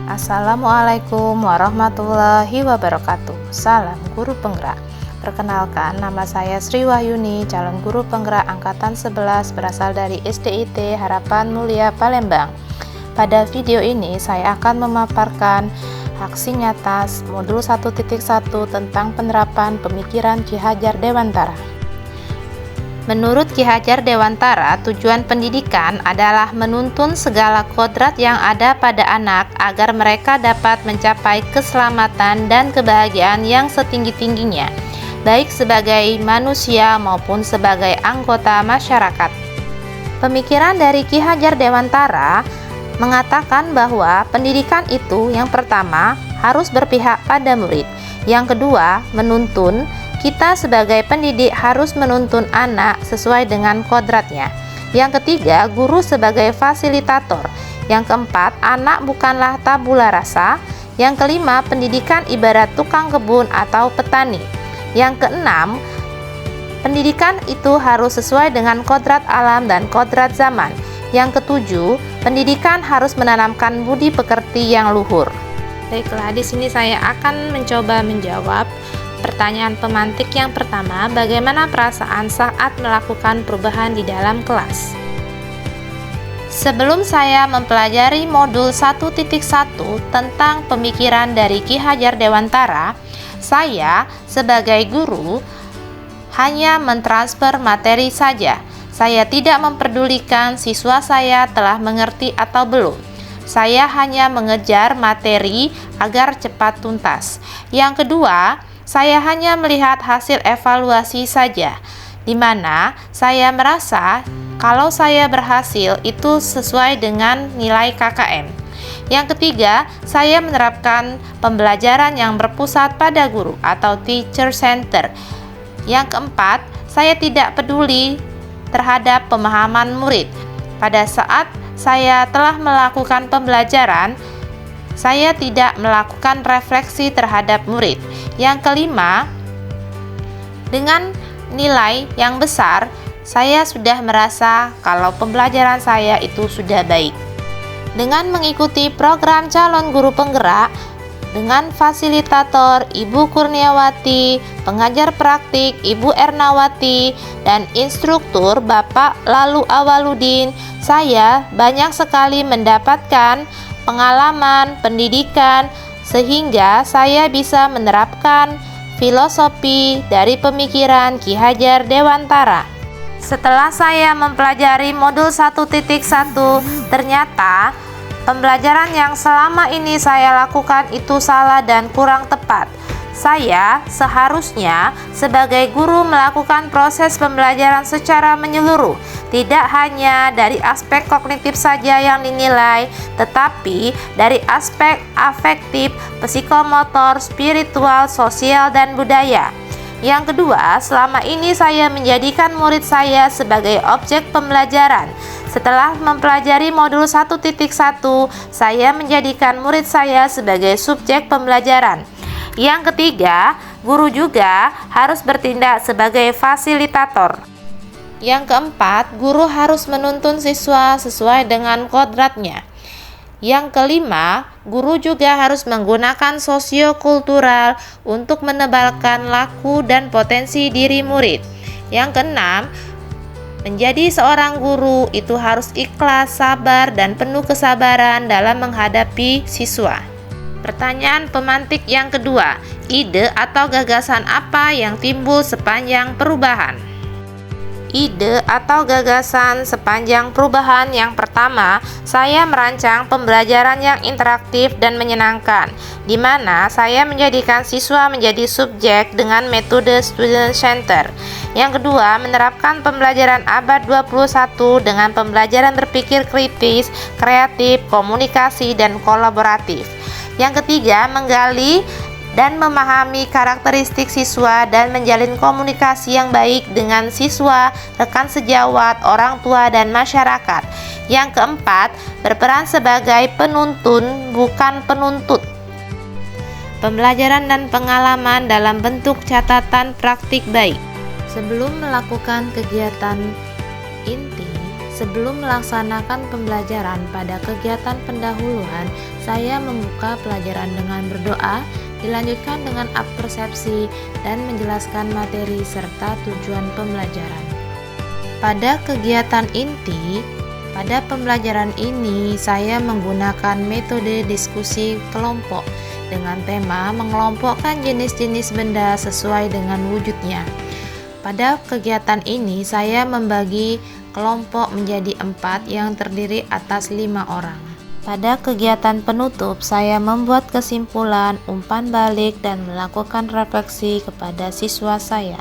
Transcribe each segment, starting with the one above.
Assalamualaikum warahmatullahi wabarakatuh. Salam Guru Penggerak. Perkenalkan, nama saya Sri Wahyuni, calon guru penggerak angkatan 11 berasal dari SDIT Harapan Mulia Palembang. Pada video ini saya akan memaparkan aksi nyata modul 1.1 tentang penerapan pemikiran Ki Hajar Dewantara. Menurut Ki Hajar Dewantara, tujuan pendidikan adalah menuntun segala kodrat yang ada pada anak agar mereka dapat mencapai keselamatan dan kebahagiaan yang setinggi-tingginya, baik sebagai manusia maupun sebagai anggota masyarakat. Pemikiran dari Ki Hajar Dewantara mengatakan bahwa pendidikan itu yang pertama harus berpihak pada murid, yang kedua menuntun. Kita sebagai pendidik harus menuntun anak sesuai dengan kodratnya. Yang ketiga, guru sebagai fasilitator. Yang keempat, anak bukanlah tabula rasa. Yang kelima, pendidikan ibarat tukang kebun atau petani. Yang keenam, pendidikan itu harus sesuai dengan kodrat alam dan kodrat zaman. Yang ketujuh, pendidikan harus menanamkan budi pekerti yang luhur. Baiklah, di sini saya akan mencoba menjawab pertanyaan pemantik yang pertama, bagaimana perasaan saat melakukan perubahan di dalam kelas? Sebelum saya mempelajari modul 1.1 tentang pemikiran dari Ki Hajar Dewantara, saya sebagai guru hanya mentransfer materi saja. Saya tidak memperdulikan siswa saya telah mengerti atau belum. Saya hanya mengejar materi agar cepat tuntas. Yang kedua, saya hanya melihat hasil evaluasi saja, di mana saya merasa kalau saya berhasil itu sesuai dengan nilai KKM. Yang ketiga, saya menerapkan pembelajaran yang berpusat pada guru atau teacher center. Yang keempat, saya tidak peduli terhadap pemahaman murid. Pada saat saya telah melakukan pembelajaran, saya tidak melakukan refleksi terhadap murid. Yang kelima, dengan nilai yang besar, saya sudah merasa kalau pembelajaran saya itu sudah baik. Dengan mengikuti program calon guru penggerak, dengan fasilitator Ibu Kurniawati, pengajar praktik Ibu Ernawati, dan instruktur Bapak Lalu Awaludin, saya banyak sekali mendapatkan pengalaman pendidikan sehingga saya bisa menerapkan filosofi dari pemikiran Ki Hajar Dewantara. Setelah saya mempelajari modul 1.1, ternyata pembelajaran yang selama ini saya lakukan itu salah dan kurang tepat. Saya seharusnya sebagai guru melakukan proses pembelajaran secara menyeluruh, tidak hanya dari aspek kognitif saja yang dinilai, tetapi dari aspek afektif, psikomotor, spiritual, sosial, dan budaya. Yang kedua, selama ini saya menjadikan murid saya sebagai objek pembelajaran. Setelah mempelajari modul 1.1, saya menjadikan murid saya sebagai subjek pembelajaran. Yang ketiga, guru juga harus bertindak sebagai fasilitator. Yang keempat, guru harus menuntun siswa sesuai dengan kodratnya. Yang kelima, guru juga harus menggunakan sosiokultural untuk menebalkan laku dan potensi diri murid. Yang keenam, menjadi seorang guru itu harus ikhlas, sabar, dan penuh kesabaran dalam menghadapi siswa. Pertanyaan pemantik yang kedua, ide atau gagasan apa yang timbul sepanjang perubahan? Ide atau gagasan sepanjang perubahan yang pertama, saya merancang pembelajaran yang interaktif dan menyenangkan, di mana saya menjadikan siswa menjadi subjek dengan metode student center. Yang kedua, menerapkan pembelajaran abad 21 dengan pembelajaran berpikir kritis, kreatif, komunikasi, dan kolaboratif. Yang ketiga, menggali dan memahami karakteristik siswa dan menjalin komunikasi yang baik dengan siswa, rekan sejawat, orang tua, dan masyarakat. Yang keempat, berperan sebagai penuntun bukan penuntut. Pembelajaran dan pengalaman dalam bentuk catatan praktik baik. Sebelum melakukan kegiatan inti, Sebelum melaksanakan pembelajaran pada kegiatan pendahuluan, saya membuka pelajaran dengan berdoa, dilanjutkan dengan persepsi dan menjelaskan materi serta tujuan pembelajaran. Pada kegiatan inti, pada pembelajaran ini saya menggunakan metode diskusi kelompok dengan tema mengelompokkan jenis-jenis benda sesuai dengan wujudnya. Pada kegiatan ini saya membagi kelompok menjadi 4 yang terdiri atas 5 orang. Pada kegiatan penutup, saya membuat kesimpulan, umpan balik, dan melakukan refleksi kepada siswa saya.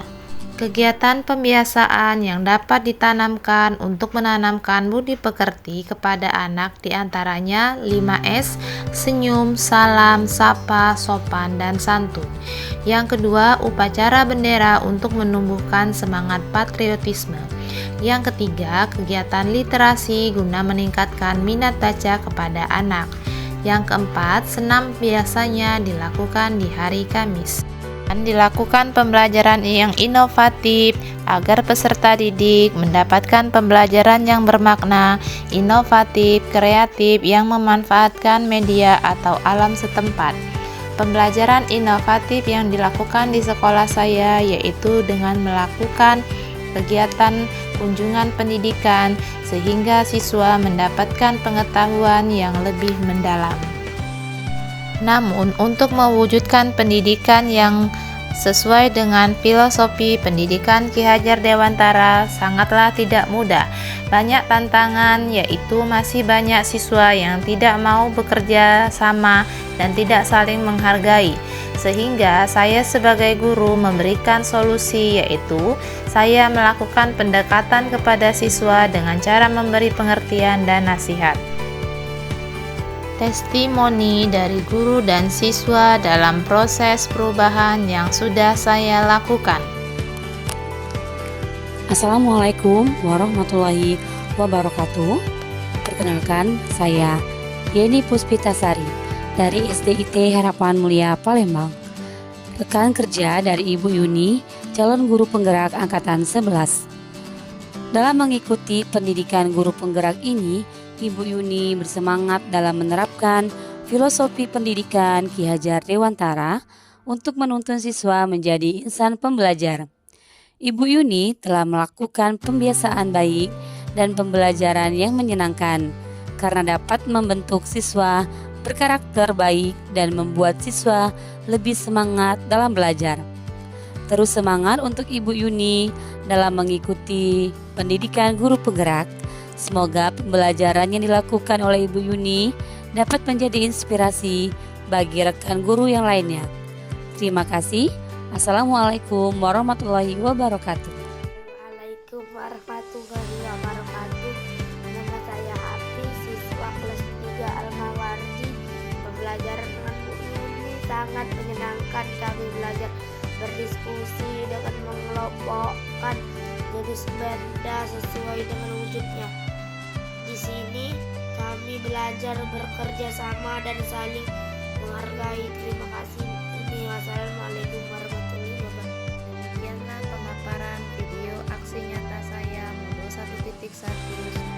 Kegiatan pembiasaan yang dapat ditanamkan untuk menanamkan budi pekerti kepada anak diantaranya 5S, senyum, salam, sapa, sopan, dan santun. Yang kedua, upacara bendera untuk menumbuhkan semangat patriotisme. Yang ketiga, kegiatan literasi guna meningkatkan minat baca kepada anak. Yang keempat, senam biasanya dilakukan di hari Kamis. Dan dilakukan pembelajaran yang inovatif agar peserta didik mendapatkan pembelajaran yang bermakna, inovatif, kreatif yang memanfaatkan media atau alam setempat. Pembelajaran inovatif yang dilakukan di sekolah saya yaitu dengan melakukan kegiatan kunjungan pendidikan sehingga siswa mendapatkan pengetahuan yang lebih mendalam. Namun, untuk mewujudkan pendidikan yang sesuai dengan filosofi pendidikan Ki Hajar Dewantara sangatlah tidak mudah. Banyak tantangan, yaitu masih banyak siswa yang tidak mau bekerja sama dan tidak saling menghargai. Sehingga saya sebagai guru memberikan solusi, yaitu saya melakukan pendekatan kepada siswa dengan cara memberi pengertian dan nasihat. Testimoni dari guru dan siswa dalam proses perubahan yang sudah saya lakukan. Assalamualaikum warahmatullahi wabarakatuh. Perkenalkan, saya Yeni Puspitasari dari SDIT Harapan Mulia Palembang. Rekan kerja dari Ibu Yuni, calon guru penggerak angkatan 11. Dalam mengikuti pendidikan guru penggerak ini, Ibu Yuni bersemangat dalam menerapkan filosofi pendidikan Ki Hajar Dewantara untuk menuntun siswa menjadi insan pembelajar. Ibu Yuni telah melakukan pembiasaan baik dan pembelajaran yang menyenangkan karena dapat membentuk siswa berkarakter baik dan membuat siswa lebih semangat dalam belajar. Terus semangat untuk Ibu Yuni dalam mengikuti pendidikan guru penggerak. Semoga pembelajaran yang dilakukan oleh Ibu Yuni dapat menjadi inspirasi bagi rekan guru yang lainnya. Terima kasih. Assalamualaikum warahmatullahi wabarakatuh. Waalaikumsalam warahmatullahi wabarakatuh. Nama saya Hafiz, siswa kelas 3 Al-Mawardi. Pembelajaran dengan Bu Yuni sangat menyenangkan. Kami belajar berdiskusi dengan mengelompokkan jenis benda sesuai dengan wujudnya. Di sini kami belajar bekerja sama dan saling menghargai. Terima kasih. Wassalamualaikum warahmatullahi wabarakatuh. Demikianlah pemaparan video aksi nyata saya modul 1.1